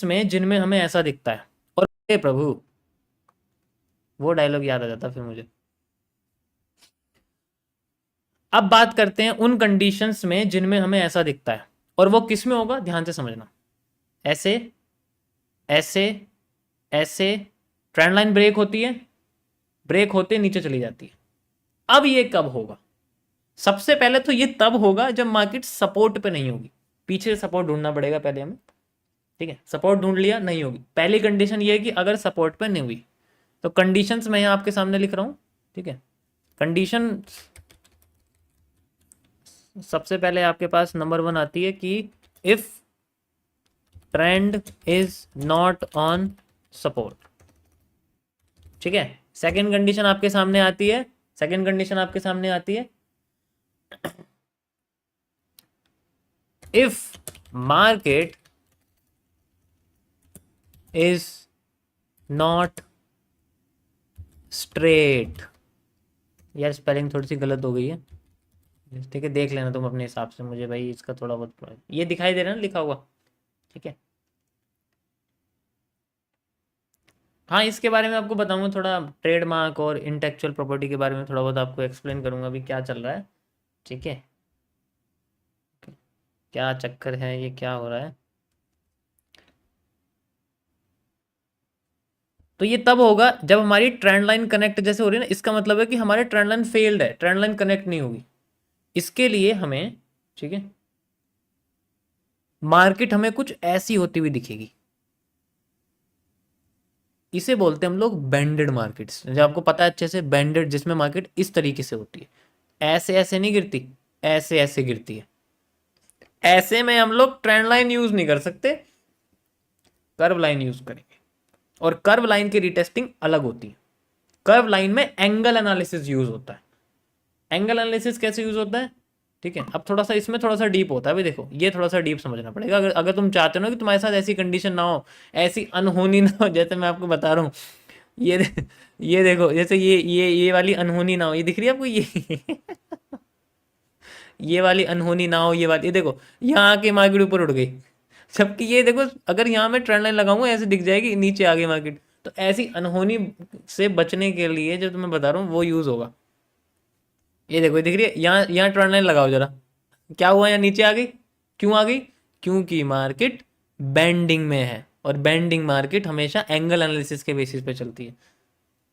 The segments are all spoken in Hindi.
में जिनमें हमें ऐसा दिखता है, और हे प्रभु वो डायलॉग याद आ जाता फिर मुझे। अब बात करते हैं उन कंडीशंस में जिनमें हमें ऐसा दिखता है, और वो किस में होगा, ध्यान से समझना। ऐसे ऐसे ऐसे ट्रेंड लाइन ब्रेक होती है, ब्रेक होते नीचे चली जाती है। अब ये कब होगा? सबसे पहले तो ये तब होगा जब मार्केट सपोर्ट पे नहीं होगी। पीछे सपोर्ट ढूंढना पड़ेगा पहले हमें, ठीक है। सपोर्ट ढूंढ लिया, नहीं होगी, पहली कंडीशन ये है कि अगर सपोर्ट पे नहीं हुई। तो कंडीशंस मैं यहां आपके सामने लिख रहा हूं, ठीक है। कंडीशन सबसे पहले आपके पास नंबर 1 आती है कि if trend is not on support, ठीक है। सेकंड कंडीशन आपके सामने आती है, सेकंड कंडीशन आपके सामने आती है if market is not straight. यार स्पेलिंग थोड़ी सी गलत हो गई है, ठीक है, देख लेना तुम अपने हिसाब से, मुझे भाई इसका थोड़ा बहुत ये दिखाई दे रहा है ना लिखा हुआ, ठीक है। हाँ, इसके बारे में आपको बताऊंगा थोड़ा, ट्रेडमार्क और इंटेलेक्चुअल प्रॉपर्टी के बारे में थोड़ा बहुत आपको एक्सप्लेन करूंगा अभी क्या चल रहा है, ठीक है। क्या चक्कर है, ये क्या हो रहा है। तो ये तब होगा जब हमारी ट्रेंड लाइन कनेक्ट जैसे हो रही है ना, इसका मतलब है कि हमारे ट्रेंड लाइन फेल्ड है, ट्रेंड लाइन कनेक्ट नहीं होगी। इसके लिए हमें, ठीक है, मार्केट हमें कुछ ऐसी होती हुई दिखेगी। इसे बोलते हैं हम लोग बैंडेड मार्केट्स, जो आपको पता है अच्छे से, बैंडेड, जिसमें मार्केट इस तरीके से होती है, ऐसे ऐसे नहीं गिरती, ऐसे ऐसे गिरती है। ऐसे में हम लोग ट्रेंड लाइन यूज नहीं कर सकते, कर्व लाइन यूज करेंगे। और कर्व लाइन की रिटेस्टिंग अलग होती है। कर्व लाइन में एंगल एनालिसिस यूज होता है। एंगल एनालिसिस कैसे यूज होता है, ठीक है। अब थोड़ा सा इसमें थोड़ा सा डीप होता है, भाई देखो ये थोड़ा सा डीप समझना पड़ेगा। अगर अगर तुम चाहते हो ना कि तुम्हारे साथ ऐसी कंडीशन ना हो, ऐसी अनहोनी ना हो, जैसे मैं आपको बता रहा हूँ, ये ये देखो, जैसे ये वाली अनहोनी ना हो, ये दिख रही है आपको ये ये वाली अनहोनी ना हो, ये वाली, ये देखो यहाँ आके मार्केट ऊपर उठ गई, जबकि ये देखो अगर यहाँ मैं ट्रेंड लाइन लगाऊंगा ऐसे दिख जाएगी, नीचे आ गई मार्केट। तो ऐसी अनहोनी से बचने के लिए जो तुम्हें बता रहा हूँ वो यूज होगा। ये देखो, ये दिख रही है, यहाँ यहाँ ट्रेंड लाइन लगाओ जरा, क्या हुआ, यहाँ नीचे आ गई। क्यों आ गई? क्योंकि मार्केट बेंडिंग में है, और बेंडिंग मार्केट हमेशा एंगल एनालिसिस के बेसिस पे चलती है,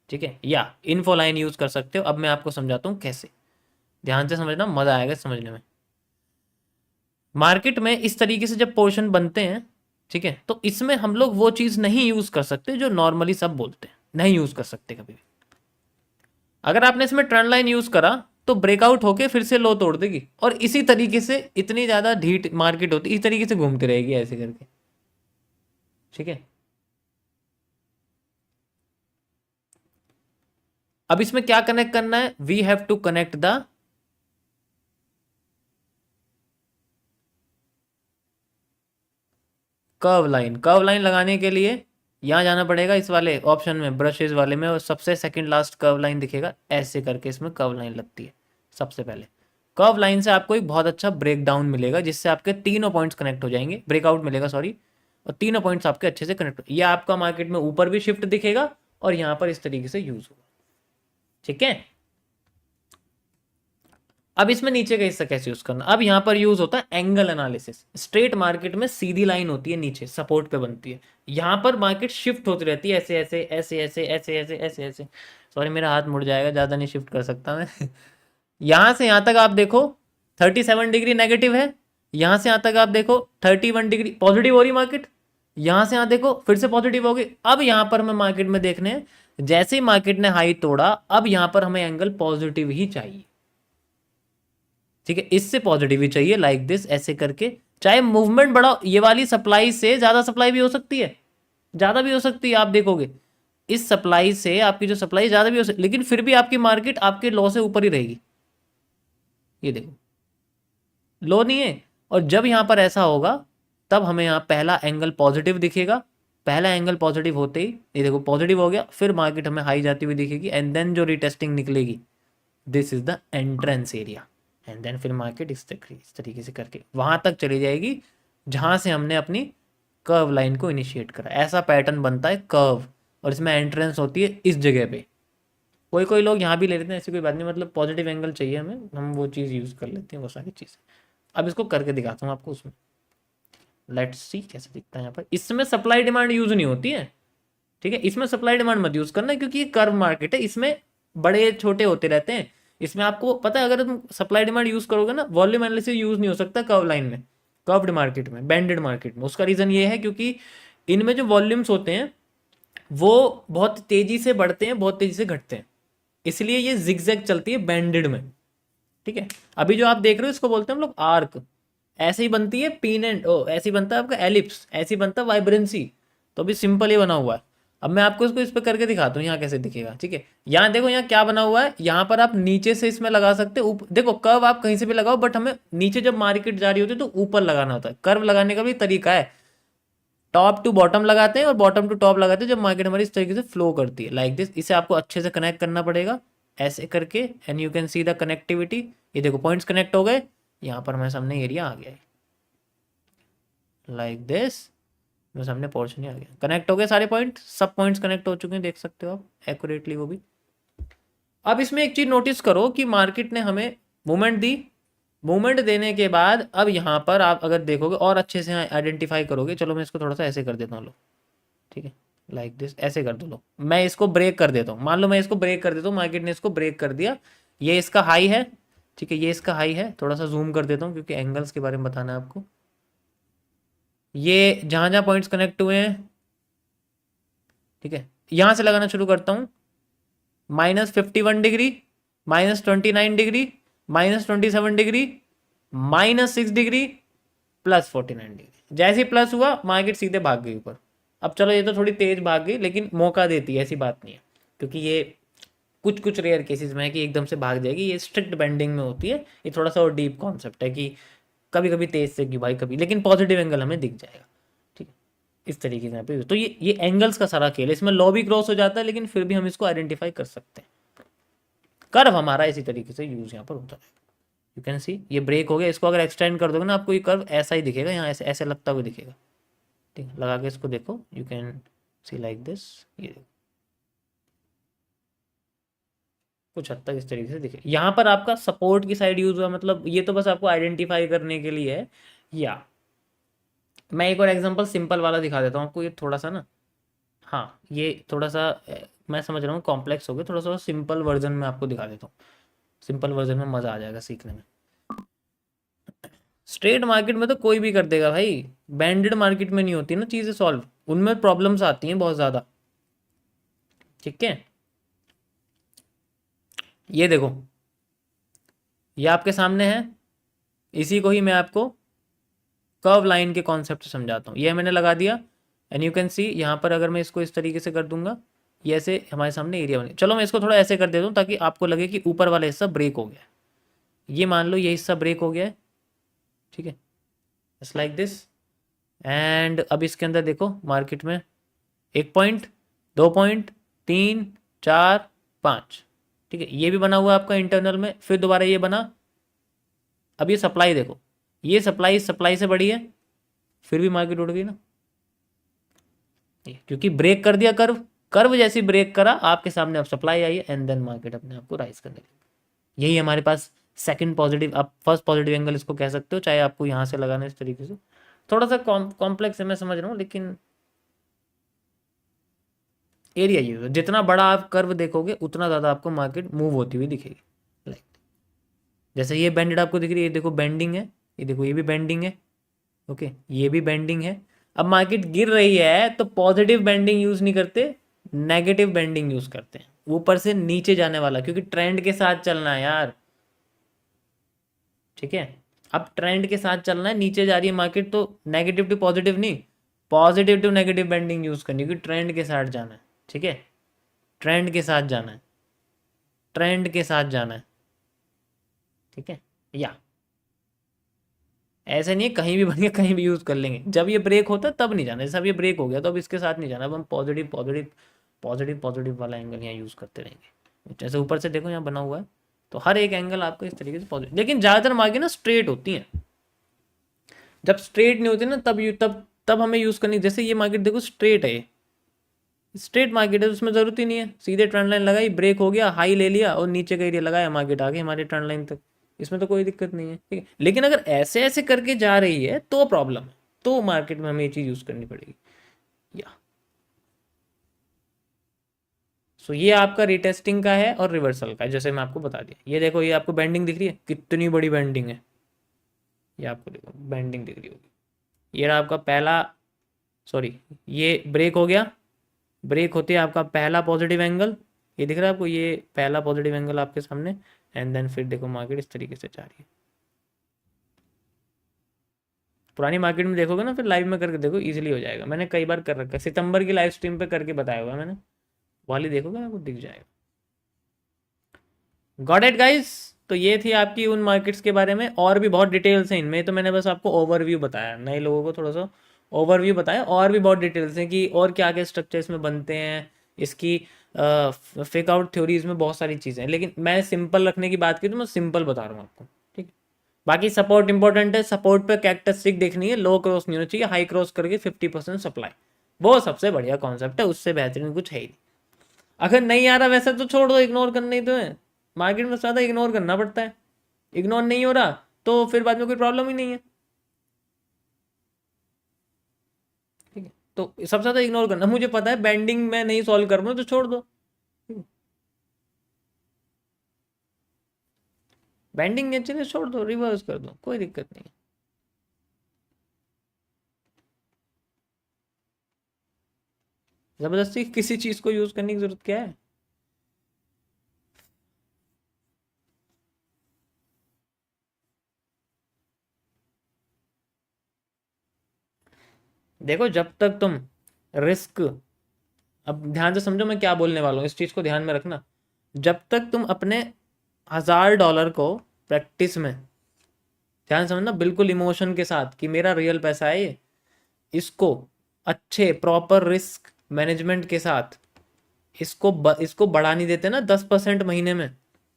ठीक है। या इन्फो लाइन यूज कर सकते हो। अब मैं आपको समझाता हूँ कैसे, ध्यान से समझना, मजा आएगा समझने में। मार्केट में इस तरीके से जब पोर्शन बनते हैं, ठीक है, तो इसमें हम लोग वो चीज नहीं यूज कर सकते जो नॉर्मली सब बोलते हैं, नहीं यूज कर सकते कभी भी। अगर आपने इसमें ट्रेंड लाइन यूज करा तो ब्रेकआउट होके फिर से लो तोड़ देगी, और इसी तरीके से इतनी ज्यादा ढीठ मार्केट होती, इस तरीके से घूमती रहेगी ऐसे करके, ठीक है। अब इसमें क्या कनेक्ट करना है, we have to connect the curve line. Curve line लगाने के लिए यहां जाना पड़ेगा, इस वाले ऑप्शन में, ब्रशेज वाले में, और सबसे सेकंड लास्ट कर्व लाइन दिखेगा, ऐसे करके इसमें कर्व लाइन लगती है सबसे पहले। कर्व लाइन से आपको एक बहुत अच्छा ब्रेक डाउन मिलेगा, जिससे आपके तीनों पॉइंट्स कनेक्ट हो जाएंगे, ब्रेकआउट मिलेगा सॉरी, और तीनों पॉइंट्स आपके अच्छे से कनेक्ट हो, यह आपका मार्केट में ऊपर भी शिफ्ट दिखेगा और यहां पर इस तरीके से यूज होगा, ठीक है। अब इसमें नीचे का हिस्सा कैसे यूज करना, अब यहां पर यूज होता है एंगल एनालिसिस। स्ट्रेट मार्केट में सीधी लाइन होती है, नीचे सपोर्ट पे बनती है, यहां पर मार्केट शिफ्ट होती रहती है, ऐसे ऐसे ऐसे ऐसे ऐसे ऐसे ऐसे ऐसे, सॉरी मेरा हाथ मुड़ जाएगा, ज्यादा नहीं शिफ्ट कर सकता मैं यहां से यहां तक आप देखो 37 डिग्री नेगेटिव है, यहां से यहां तक आप देखो 31 डिग्री पॉजिटिव हो रही मार्केट, यहां से यहां देखो फिर से पॉजिटिव हो गई। अब यहां पर हमें मार्केट में देखने हैं, जैसे ही मार्केट ने हाई तोड़ा, अब यहां पर हमें एंगल पॉजिटिव ही चाहिए, ठीक है। इससे पॉजिटिव ही चाहिए, लाइक दिस, ऐसे करके। चाहे मूवमेंट बड़ा, ये वाली सप्लाई से ज्यादा सप्लाई भी हो सकती है, ज्यादा भी हो सकती है, आप देखोगे इस सप्लाई से आपकी जो सप्लाई ज्यादा भी हो सकती, लेकिन फिर भी आपकी मार्केट आपके लॉ से ऊपर ही रहेगी, ये देखो लो नहीं है। और जब यहां पर ऐसा होगा तब हमें यहां पहला एंगल पॉजिटिव दिखेगा, पहला एंगल पॉजिटिव होते ही ये देखो पॉजिटिव हो गया, फिर मार्केट हमें हाई जाती हुई दिखेगी, एंड देन जो रिटेस्टिंग निकलेगी, this is the entrance area, and then फिर मार्केट इस तरीके से करके वहां तक चली जाएगी जहां से हमने अपनी कर्व लाइन को इनिशिएट करा, ऐसा पैटर्न बनता है कर्व, और इसमें एंट्रेंस होती है इस जगह पे। कोई कोई लोग यहाँ भी ले लेते हैं, ऐसी कोई बात नहीं, मतलब पॉजिटिव एंगल चाहिए हमें, हम वो चीज़ यूज़ कर लेते हैं, वो सारी चीज़ें। अब इसको करके दिखाता हूँ आपको उसमें, लेट्स सी कैसे दिखता है यहाँ पर। इसमें सप्लाई डिमांड यूज़ नहीं होती है, ठीक है, इसमें सप्लाई डिमांड मत यूज़ करना, क्योंकि ये कर्व मार्केट है, इसमें बड़े छोटे होते रहते हैं। इसमें आपको पता है, अगर तुम सप्लाई डिमांड यूज़ करोगे ना, वॉल्यूम एनालिसिस यूज़ नहीं हो सकता कर्व लाइन में, कर्व्ड मार्केट में, बैंडेड मार्केट में। उसका रीज़न ये है क्योंकि इनमें जो वॉल्यूम्स होते हैं वो बहुत तेज़ी से बढ़ते हैं, बहुत तेज़ी से घटते हैं, इसलिए ये जिगजैग चलती है बैंडेड में, ठीक है। अभी जो आप देख रहे हो इसको बोलते हैं हम लोग आर्क, ऐसे ही बनती है पीन एंड ओ, ऐसे ही बनता है आपका एलिप्स, ऐसे ही बनता है वाइब्रेंसी। तो अभी सिंपल ही बना हुआ है। अब मैं आपको इसको इस पर करके दिखाता हूँ यहाँ कैसे दिखेगा, ठीक है। यहाँ देखो यहाँ क्या बना हुआ है, यहाँ पर आप नीचे से इसमें लगा सकते हो, देखो कर्व आप कहीं से भी लगाओ, बट हमें नीचे जब मार्केट जा रही होती है तो ऊपर लगाना होता है। कर्व लगाने का भी तरीका है, टॉप टू बॉटम लगाते हैं और बॉटम टू टॉप लगाते हैं जब मार्केट हमारी इस तरीके से फ्लो करती है, लाइक दिस। इसे आपको अच्छे से कनेक्ट करना पड़ेगा ऐसे करके, and you can see the connectivity. ये देखो पॉइंट्स कनेक्ट हो गए, यहाँ पर हमारे सामने एरिया आ गया है, लाइक दिस, मेरे सामने पोर्शन ही आ गया, कनेक्ट हो गए सारे पॉइंट, सब पॉइंट्स कनेक्ट हो चुके हैं, देख सकते हो आप एक्यूरेटली वो भी। अब इसमें एक चीज नोटिस करो कि मार्केट ने हमें मूवमेंट दी, मूवमेंट देने के बाद अब यहाँ पर आप अगर देखोगे और अच्छे से आइडेंटिफाई करोगे, चलो मैं इसको थोड़ा सा ऐसे कर देता हूँ, लो ठीक है, लाइक दिस, ऐसे कर दो। लो मैं इसको ब्रेक कर देता हूँ, मान लो मैं इसको ब्रेक कर देता हूँ, मार्केट ने इसको ब्रेक कर दिया, ये इसका हाई है, ठीक है, ये इसका हाई है, थोड़ा सा जूम कर देता हूँ क्योंकि एंगल्स के बारे में बताना है आपको। ये जहाँ जहाँ पॉइंट्स कनेक्ट हुए हैं, ठीक है, यहाँ से लगाना शुरू करता हूँ, -51 degree, -29 degree, -27 degree, -6 degree, +49 degree. जैसे ही प्लस हुआ मार्केट सीधे भाग गई ऊपर। अब चलो ये तो थोड़ी तेज भाग गई, लेकिन मौका देती है, ऐसी बात नहीं है, क्योंकि ये कुछ कुछ रेयर केसेस में है कि एकदम से भाग जाएगी, ये स्ट्रिक्ट बेंडिंग में होती है, ये थोड़ा सा और डीप कॉन्सेप्ट है कि कभी कभी तेज से कि भाई कभी, लेकिन पॉजिटिव एंगल हमें दिख जाएगा, ठीक है, इस तरीके से यहाँ पे। तो ये एंगल्स का सारा खेल है, इसमें लॉ भी क्रॉस हो जाता है, लेकिन फिर भी हम इसको आइडेंटिफाई कर सकते हैं। कर्व हमारा इसी तरीके से यूज यहाँ पर होता है, यू कैन सी ये ब्रेक हो गया, इसको अगर एक्सटेंड कर दोगे ना आपको ये कर्व ऐसा ही दिखेगा, यहाँ ऐसे ऐसे लगता हुआ दिखेगा, ठीक है, लगा के इसको देखो, you can see like this, ये कुछ हद तक इस तरीके से दिखे। यहाँ पर आपका सपोर्ट की साइड यूज हुआ, मतलब ये तो बस आपको आइडेंटिफाई करने के लिए है। या मैं एक और एग्जांपल सिंपल वाला दिखा देता हूँ आपको, ये थोड़ा सा ना, हाँ ये थोड़ा सा मैं समझ रहा हूँ कॉम्प्लेक्स हो गया, थोड़ा सा सिंपल वर्जन में आपको दिखा देता हूँ, सिंपल वर्जन में मज़ा आ जाएगा सीखने में। स्ट्रेट मार्केट में तो कोई भी कर देगा भाई, बैंडेड मार्केट में नहीं होती ना चीज़ें सॉल्व, उनमें प्रॉब्लम्स आती हैं बहुत ज़्यादा, ठीक है। ये देखो, ये आपके सामने है, इसी को ही मैं आपको कर्व लाइन के कॉन्सेप्ट से समझाता हूँ। ये मैंने लगा दिया, एंड यू कैन सी यहाँ पर अगर मैं इसको इस तरीके से कर दूंगा, ये ऐसे हमारे सामने एरिया बने। चलो मैं इसको थोड़ा ऐसे कर देता हूँ ताकि आपको लगे कि ऊपर वाला हिस्सा ब्रेक हो गया है। ये मान लो ये हिस्सा ब्रेक हो गया है, ठीक है, जस्ट लाइक दिस। एंड अब इसके अंदर देखो मार्केट में 1 पॉइंट, 2 पॉइंट, 3, 4, 5, ठीक है, ये भी बना हुआ है आपका इंटरनल में, फिर दोबारा ये बना। अब ये सप्लाई देखो, ये सप्लाई सप्लाई से बड़ी है, फिर भी मार्केट उठ गई ना, क्योंकि ब्रेक कर दिया कर्व, कर्व जैसी ब्रेक करा आपके सामने, अब सप्लाई आई है, एंड देन मार्केट अपने आप को राइज करने लगी। यही हमारे पास सेकंड पॉजिटिव, आप फर्स्ट पॉजिटिव एंगल इसको कह सकते हो, चाहे आपको यहाँ से लगाना इस तरीके से, थोड़ा सा कॉम्प्लेक्स है मैं समझ रहा हूँ, लेकिन एरिया ये जितना बड़ा आप कर्व देखोगे उतना ज़्यादा आपको मार्केट मूव होती हुई दिखेगी। लाइक जैसे ये बेंडेड आपको दिख रही है, ये देखो बेंडिंग है, ये देखो ये भी बेंडिंग है, ओके, ये भी बेंडिंग है। अब मार्केट गिर रही है तो पॉजिटिव बेंडिंग यूज नहीं करते, नेगेटिव बेंडिंग यूज करते हैं, ऊपर से नीचे जाने वाला, क्योंकि ट्रेंड के साथ चलना है यार, ठीक है। अब ट्रेंड के साथ चलना है, नीचे जा रही है मार्केट तो नेगेटिव टू पॉजिटिव नहीं, positive to negative bending use करनी, क्योंकि ट्रेंड के साथ जाना है, ठीक है, ट्रेंड के साथ जाना है, ट्रेंड के साथ जाना है, ठीक है। या ऐसे नहीं है कहीं भी बन गया कहीं भी यूज़ कर लेंगे, जब ये ब्रेक होता है तब नहीं जाना, जैसे अब ये ब्रेक हो गया तो अब इसके साथ नहीं जाना, अब हम पॉजिटिव पॉजिटिव पॉजिटिव पॉजिटिव वाला एंगल यहाँ यूज़ करते रहेंगे। जैसे ऊपर से देखो यहाँ बना हुआ है, तो हर एक एंगल आपको इस तरीके से पॉजिटिव, लेकिन ज़्यादातर मार्केट ना स्ट्रेट होती हैं, जब स्ट्रेट नहीं होती ना तब तब हमें यूज़ करनी। जैसे ये मार्केट देखो स्ट्रेट है, स्ट्रेट मार्केट है, उसमें ज़रूरत ही नहीं है, सीधे ट्रेंड लाइन लगाई, ब्रेक हो गया, हाई ले लिया और नीचे का एरिया लगाया, मार्केट आ गई हमारे ट्रेंड लाइन तक, इसमें तो कोई दिक्कत नहीं है, ठीक है। लेकिन अगर ऐसे ऐसे करके जा रही है तो प्रॉब्लम है, तो मार्केट में हमें ये चीज़ यूज़ करनी पड़ेगी। या सो ये आपका रिटेस्टिंग का है और रिवर्सल का है, जैसे मैं आपको बता दिया। ये देखो, ये आपको बैंडिंग दिख रही है, कितनी बड़ी बैंडिंग है, ये आपको देखो बैंडिंग दिख रही होगी। ये रहा आपका पहला, सॉरी, ये ब्रेक हो गया, ब्रेक होते ही आपका पहला पॉजिटिव एंगल, ये दिख रहा है आपको, ये पहला पॉजिटिव एंगल आपके सामने, एंड देन फिर देखो मार्केट इस तरीके से जा रही है। पुरानी मार्केट में देखोगे ना, फिर लाइव में करके देखो, इजीली हो जाएगा। मैंने कई बार कर रखा है, सितंबर की लाइव स्ट्रीम पे करके बताया हुआ मैंने, वाली देखोगे ना, आपको दिख जाएगा। Got it guys. तो ये थी आपकी उन मार्केट्स के बारे में, और भी बहुत डिटेल्स हैं इनमें, तो मैंने बस आपको ओवरव्यू बताया, नए लोगों को थोड़ा सा ओवरव्यू बताया, और भी बहुत डिटेल्स हैं कि और क्या क्या स्ट्रक्चर इसमें बनते हैं, इसकी फेक आउट थ्योरीज में बहुत सारी चीज़ें हैं, लेकिन मैं सिंपल रखने की बात की तो मैं सिंपल बता रहा हूँ आपको, ठीक है। बाकी सपोर्ट इंपॉर्टेंट है, सपोर्ट पे कैरेक्टरिस्टिक देखनी है, लो क्रॉस नहीं होना चाहिए, हाई क्रॉस करके 50% सप्लाई, वो सबसे बढ़िया कॉन्सेप्ट है, उससे बेहतरीन कुछ है ही नहीं। अगर नहीं आ रहा वैसे तो छोड़ दो, इग्नोर करना ही तो है, मार्केट में ज़्यादा इग्नोर करना पड़ता है, इग्नोर नहीं हो रहा तो फिर बाद में कोई प्रॉब्लम ही नहीं है, ठीक है। तो सबसे ज़्यादा इग्नोर करना, मुझे पता है बैंडिंग में नहीं सॉल्व कर पाऊँ तो छोड़ दो, बैंडिंग नहीं अच्छी, छोड़ दो, रिवर्स कर दो, कोई दिक्कत नहीं है। जबरदस्ती किसी चीज़ को यूज़ करने की जरूरत क्या है। देखो जब तक तुम रिस्क, अब ध्यान से समझो मैं क्या बोलने वाला हूँ, इस चीज़ को ध्यान में रखना। जब तक तुम अपने $1000 को प्रैक्टिस में, ध्यान समझना, बिल्कुल इमोशन के साथ कि मेरा रियल पैसा है ये, इसको अच्छे प्रॉपर रिस्क मैनेजमेंट के साथ इसको बढ़ा नहीं देते ना 10% महीने में,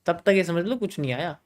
तब तक ये समझ लो कुछ नहीं आया।